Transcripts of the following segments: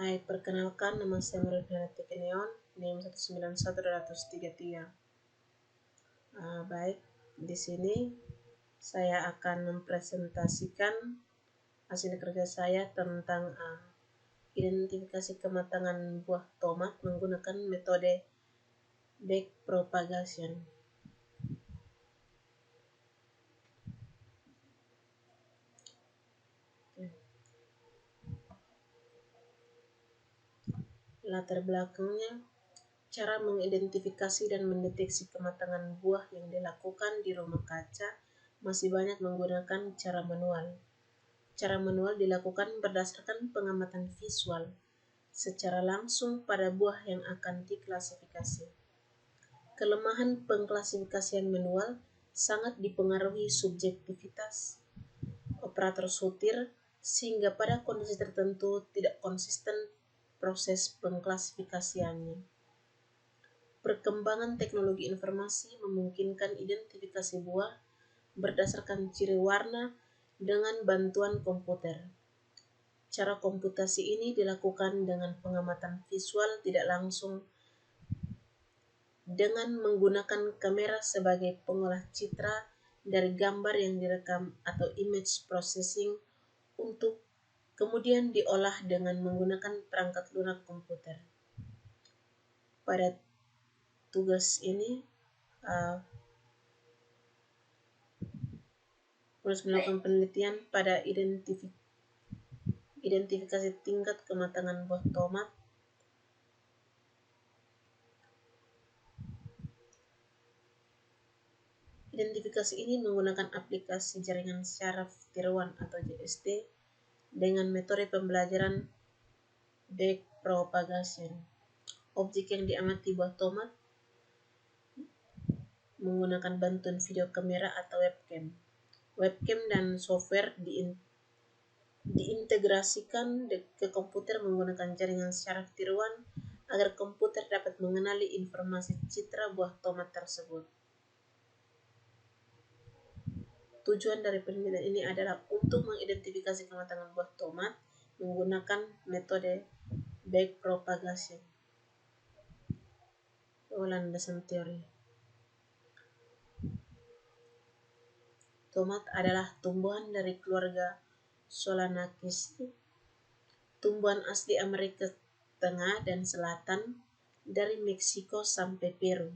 Hai, perkenalkan, nama saya Maria Neon, NIM 191233. Baik, di sini saya akan mempresentasikan hasil kerja saya tentang identifikasi kematangan buah tomat menggunakan metode backpropagation. Latar belakangnya, cara mengidentifikasi dan mendeteksi kematangan buah yang dilakukan di rumah kaca masih banyak menggunakan cara manual. Cara manual dilakukan berdasarkan pengamatan visual secara langsung pada buah yang akan diklasifikasi. Kelemahan pengklasifikasian manual sangat dipengaruhi subjektivitas operator sutir, sehingga pada kondisi tertentu tidak konsisten proses pengklasifikasiannya. Perkembangan teknologi informasi memungkinkan identifikasi buah berdasarkan ciri warna dengan bantuan komputer. Cara komputasi ini dilakukan dengan pengamatan visual tidak langsung dengan menggunakan kamera sebagai pengolah citra dari gambar yang direkam atau image processing untuk kemudian diolah dengan menggunakan perangkat lunak komputer. Pada tugas ini, harus melakukan penelitian pada identifikasi tingkat kematangan buah tomat, identifikasi ini menggunakan aplikasi jaringan syaraf tiruan atau JST dengan metode pembelajaran backpropagation. Objek yang diamati buah tomat menggunakan bantuan video kamera atau webcam. Webcam dan software diintegrasikan ke komputer menggunakan jaringan syaraf tiruan agar komputer dapat mengenali informasi citra buah tomat tersebut. Tujuan dari penelitian ini adalah untuk mengidentifikasi kematangan buah tomat menggunakan metode backpropagation. Landasan teori. Tomat adalah tumbuhan dari keluarga Solanaceae, tumbuhan asli Amerika Tengah dan Selatan dari Meksiko sampai Peru.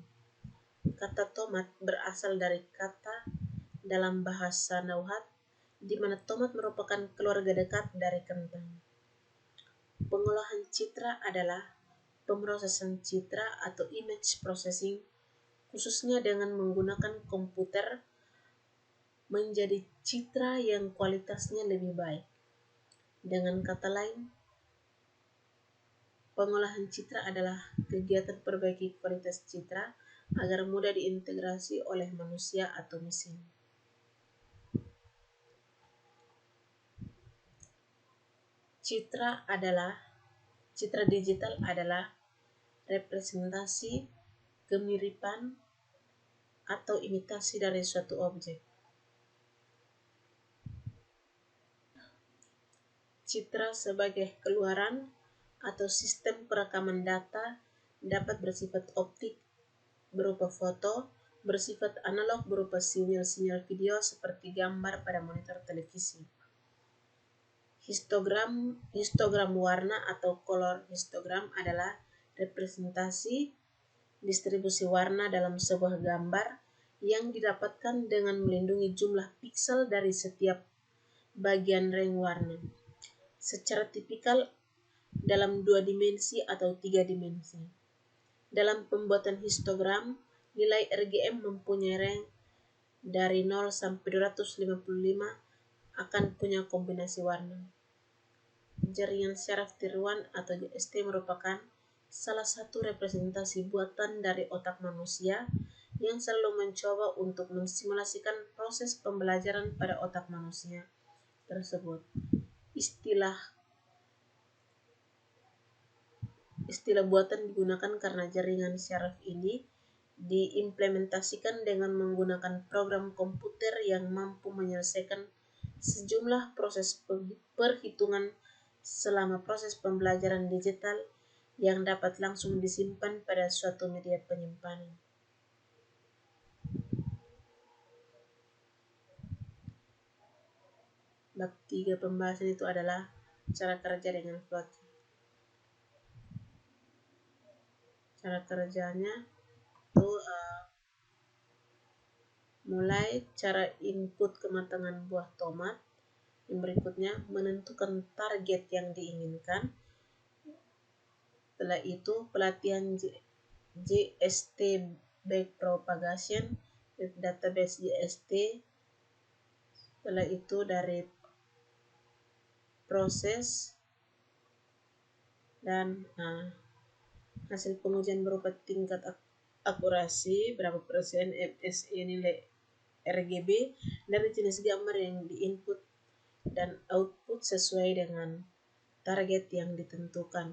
Kata tomat berasal dari kata dalam bahasa Nahuatl, di mana tomat merupakan keluarga dekat dari kentang. Pengolahan citra adalah pemrosesan citra atau image processing, khususnya dengan menggunakan komputer, menjadi citra yang kualitasnya lebih baik. Dengan kata lain, pengolahan citra adalah kegiatan perbaiki kualitas citra agar mudah diintegrasi oleh manusia atau mesin. Citra digital adalah representasi, kemiripan, atau imitasi dari suatu objek. Citra sebagai keluaran atau sistem perekaman data dapat bersifat optik berupa foto, bersifat analog berupa sinyal-sinyal video seperti gambar pada monitor televisi. Histogram warna atau color histogram adalah representasi distribusi warna dalam sebuah gambar yang didapatkan dengan melindungi jumlah piksel dari setiap bagian ring warna, secara tipikal dalam 2 dimensi atau 3 dimensi. Dalam pembuatan histogram, nilai RGM mempunyai range dari 0 sampai 255 akan punya kombinasi warna. Jaringan syaraf tiruan atau JST merupakan salah satu representasi buatan dari otak manusia yang selalu mencoba untuk mensimulasikan proses pembelajaran pada otak manusia tersebut. Istilah buatan digunakan karena jaringan syaraf ini diimplementasikan dengan menggunakan program komputer yang mampu menyelesaikan sejumlah proses perhitungan selama proses pembelajaran digital yang dapat langsung disimpan pada suatu media penyimpanan. Bab 3 pembahasan itu adalah cara kerja dengan plotting. Cara kerjanya itu mulai cara input kematangan buah tomat. Yang berikutnya menentukan target yang diinginkan. Setelah itu pelatihan GST backpropagation database GST. Setelah itu dari proses dan hasil pengujian berupa tingkat akurasi berapa persen FSE nilai RGB dari jenis gambar yang diinput dan output sesuai dengan target yang ditentukan.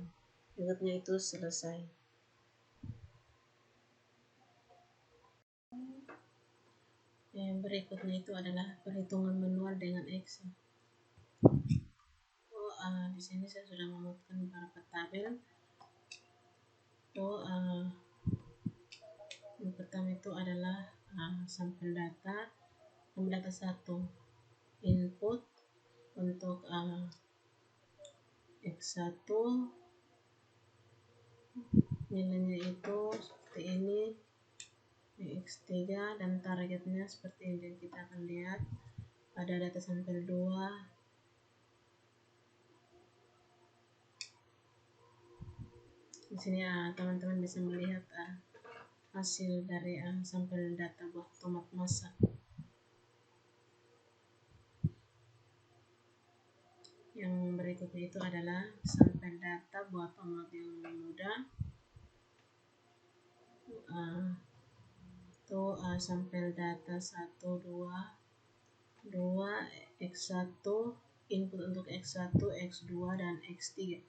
Ingatnya itu selesai. Yang berikutnya itu adalah perhitungan manual dengan Excel. Di sini saya sudah memuatkan beberapa tabel. Yang pertama itu adalah sampel data. Sampel data 1 input untuk X1 nilainya itu seperti ini, X3 dan targetnya seperti ini. Dan kita akan lihat pada data sampel 2 di sini teman-teman bisa melihat hasil dari sampel data buah tomat masak. Yang berikutnya itu adalah sampel data buah tomat yang muda. Itu sampel data 1, 2, X1, input untuk X1, X2 dan X3.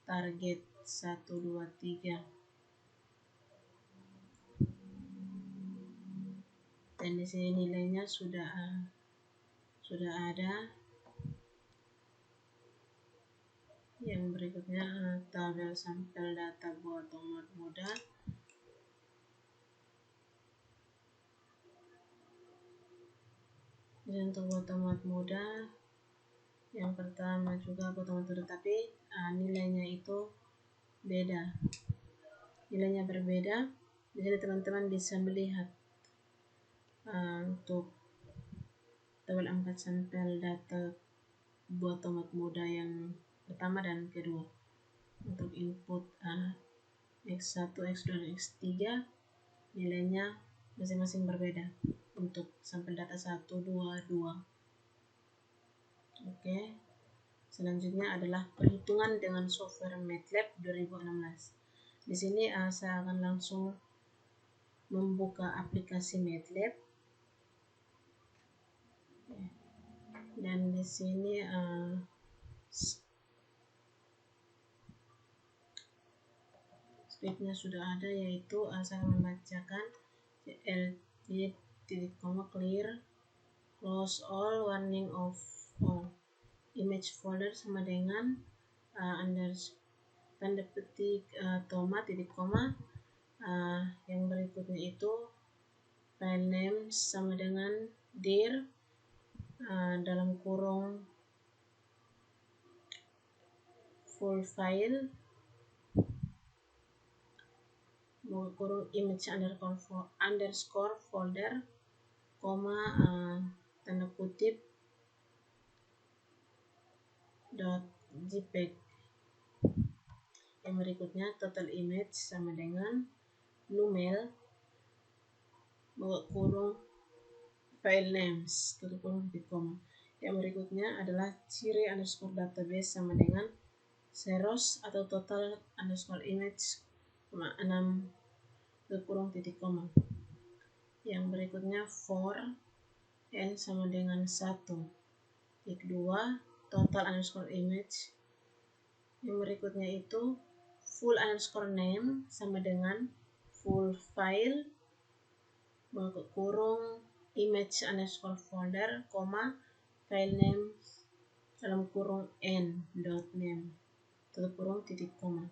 Target 1, 2, 3. Dan di sini nilainya sudah ada. Yang berikutnya tabel sampel data buah tomat muda. Jadi untuk buah tomat muda yang pertama juga buah tomat muda, tapi nilainya itu beda. Nilainya berbeda. Jadi teman-teman bisa melihat untuk tabel 4 sampel data buah tomat muda yang pertama dan kedua. Untuk input X1, X2, dan X3 nilainya masing-masing berbeda untuk sampel data 1, 2, 2. Oke. Selanjutnya adalah perhitungan dengan software MATLAB 2016. Di sini saya akan langsung membuka aplikasi MATLAB. Dan di sini scriptnya sudah ada, yaitu saya akan membacakan lt clear close all warning of all image folder sama dengan tanda petik tomat yang berikutnya itu file name sama dengan dir dalam kurung full file kurung image underscore folder tanda kutip .jpeg. Yang berikutnya total image sama dengan numel kurung file names tutup kurung di koma. Yang berikutnya adalah ciri underscore database sama dengan zeros atau total underscore image 6 tutup kurung titik koma. Yang berikutnya for n sama dengan 1 titik 2 total underscore image. Yang berikutnya itu full underscore name sama dengan full file kurung image underscore folder, file name dalam kurung n dot name tutup kurung titik koma.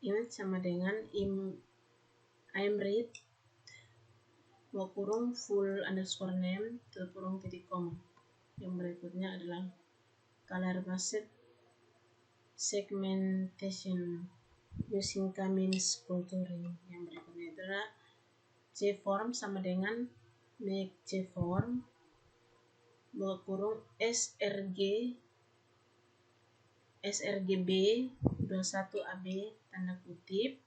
Image sama dengan I'm read buka kurung full underscore name tutup kurung titik koma. Yang berikutnya adalah color based segmentation using K-means filtering. Yang berikutnya adalah J-form sama dengan make J-form buka kurung srgb 21 ab tanda kutip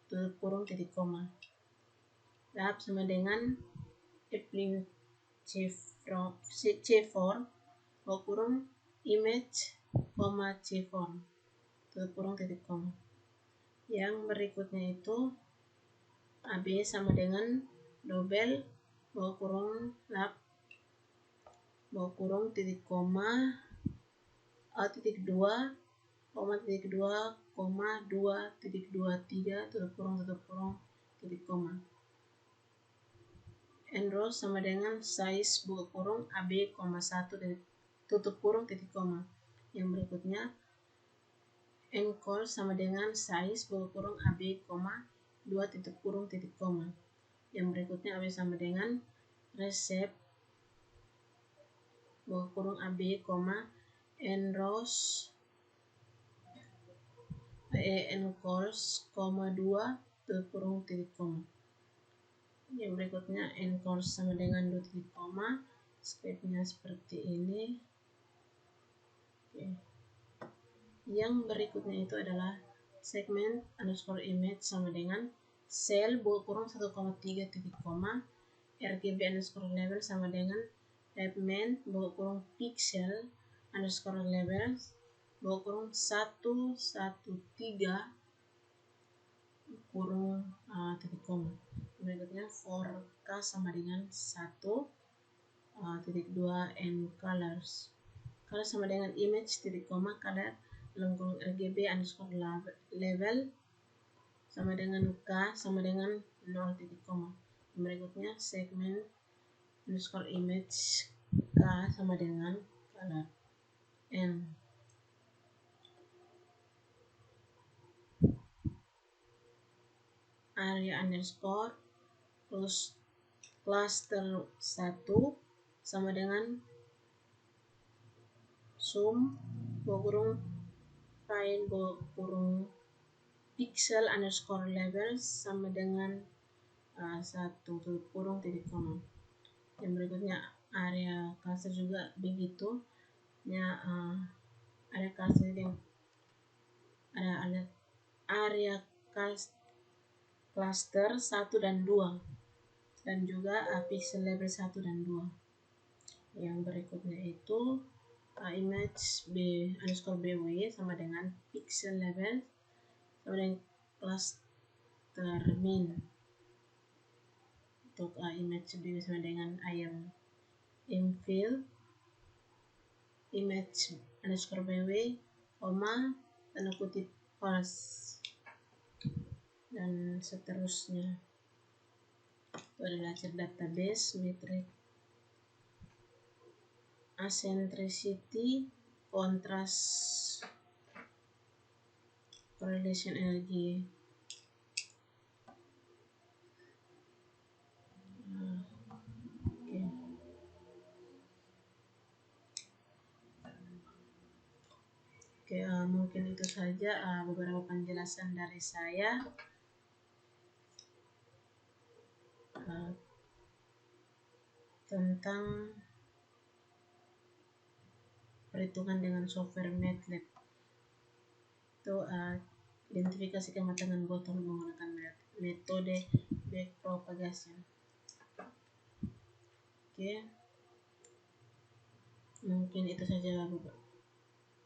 tutup kurung titik koma. Lab sama dengan applying J-form buka kurung image, J-form tutup kurung titik koma. Yang berikutnya itu AB sama dengan double buka kurung lab buka kurung titik koma titik 2 titik 2 2 titik 23 tutup kurung titik koma. And row sama dengan size buka kurung AB, 1 tutup kurung titik koma. Yang berikutnya and call sama dengan size buka kurung AB, 2 tutup kurung titik koma. Yang berikutnya AB sama dengan receive buka kurung AB, and rows and calls, 2 tutup kurung titik koma. Yang berikutnya and calls sama dengan 2 titik koma. Stepnya seperti ini. Oke. Yang berikutnya itu adalah segment underscore image sama dengan cell buka kurung 1,3 titik koma RGB underscore label sama dengan labment buka kurung pixel underscore label buka kurung 113 kurung titik koma. Berikutnya 4K sama dengan 1,2 and colors. Color sama dengan image titik koma color dalam kurung RGB underscore label sama dengan K sama dengan 0 titik koma. Berikutnya segment underscore image K sama dengan color N. Area underscore terus cluster 1 sama dengan zoom buka kurung file buka kurung pixel underscore label sama dengan 1 tutup kurung titik koma. Yang berikutnya area cluster juga begitu ya, area cluster yang ada area cluster 1 dan 2 dan juga pixel label 1 dan 2. Yang berikutnya itu image b underscore bw sama dengan pixel label sama dengan cluster min. Untuk image b sama dengan ayam infill image underscore bw tanda kutip false dan seterusnya. Itu adalah database metric eccentricity, contrast, correlation energy. Oke, mungkin itu saja beberapa penjelasan dari saya tentang perhitungan dengan software MATLAB. Itu identifikasi kematangan botol menggunakan metode backpropagation. Oke, mungkin itu saja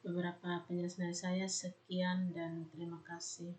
beberapa penjelasan dari saya. Sekian dan terima kasih.